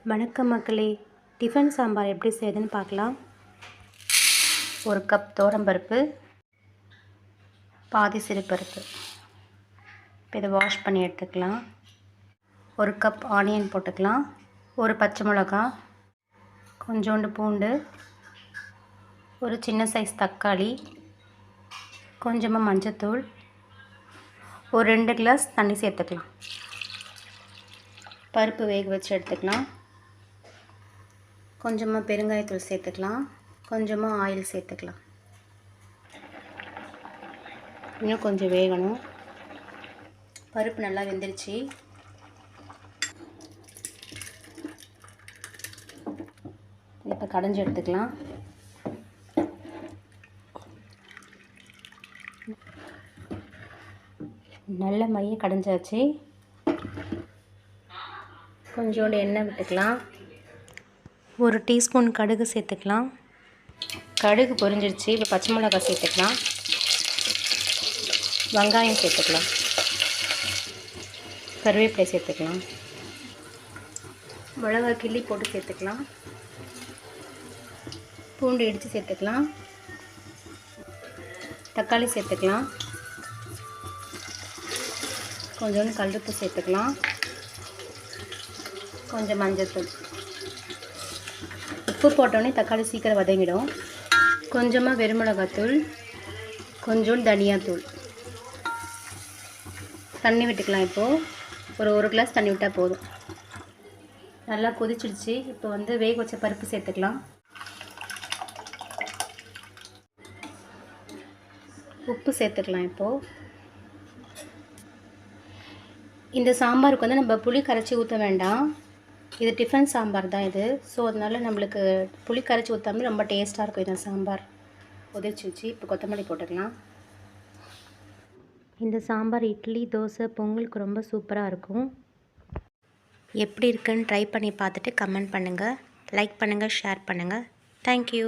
வணக்கம் மக்களே, டிஃபன் சாம்பார் எப்படி செய்யுதுன்னு பார்க்கலாம். ஒரு கப் துவரம்பருப்பு, பாதி சிறுபருப்பு. இப்போ இதை வாஷ் பண்ணி எடுத்துக்கலாம். ஒரு கப் ஆனியன் போட்டுக்கலாம். ஒரு பச்சை மிளகா, கொஞ்சோண்டு பூண்டு, ஒரு சின்ன சைஸ் தக்காளி, கொஞ்சமாக மஞ்சத்தூள், ஒரு 2 கிளாஸ் தண்ணி சேர்த்துக்கலாம். பருப்பு வேக வச்சு எடுத்துக்கலாம். கொஞ்சமாக பெருங்காயத்தூள் சேர்த்துக்கலாம். கொஞ்சமாக ஆயில் சேர்த்துக்கலாம். இன்னும் கொஞ்சம் வேகணும். பருப்பு நல்லா வெந்துருச்சு. இப்போ கடைஞ்சி எடுத்துக்கலாம். நல்ல மைய கடைஞ்சாச்சு. கொஞ்சோண்டு எண்ணெய் விட்டுக்கலாம். ஒரு டீஸ்பூன் கடுகு சேர்த்துக்கலாம். கடுகு பொரிஞ்சிருச்சு. இப்போ பச்சை மிளகாய் சேர்த்துக்கலாம். வெங்காயம் சேர்த்துக்கலாம். கருவேப்பிலை சேர்த்துக்கலாம். மிளகாய் கிள்ளி போட்டு சேர்த்துக்கலாம். பூண்டு இடித்து சேர்த்துக்கலாம். தக்காளி சேர்த்துக்கலாம். கொஞ்சோண்டு கல்லுப்பு சேர்த்துக்கலாம். கொஞ்சம் மஞ்சத்தூள். உப்பு போட்டோடனே தக்காளி சீக்கிரம் வதங்கிடும். கொஞ்சமாக வெறுமிளகாத்தூள், கொஞ்சோண்டு தனியாத்தூள். தண்ணி விட்டுக்கலாம். இப்போது ஒரு கிளாஸ் தண்ணி விட்டால் போதும். நல்லா கொதிச்சிடுச்சு. இப்போ வேக வச்ச பருப்பு சேர்த்துக்கலாம். உப்பு சேர்த்துக்கலாம். இப்போது இந்த சாம்பாருக்கு நம்ம புளி கரைச்சி ஊற்ற வேண்டாம். இது டிஃபன் சாம்பார் தான் இது. ஸோ அதனால் நம்மளுக்கு புளி கரைச்சி ஊற்றாமல் ரொம்ப டேஸ்ட்டாக இருக்கும் இந்த சாம்பார். கொதிச்சிச்சு. இப்போ கொத்தமல்லி போட்டுக்கலாம். இந்த சாம்பார் இட்லி, தோசை, பொங்கலுக்கு ரொம்ப சூப்பராக இருக்கும். எப்படி இருக்குன்னு ட்ரை பண்ணி பார்த்துட்டு கமெண்ட் பண்ணுங்கள். லைக் பண்ணுங்கள், ஷேர் பண்ணுங்கள். தேங்க்யூ.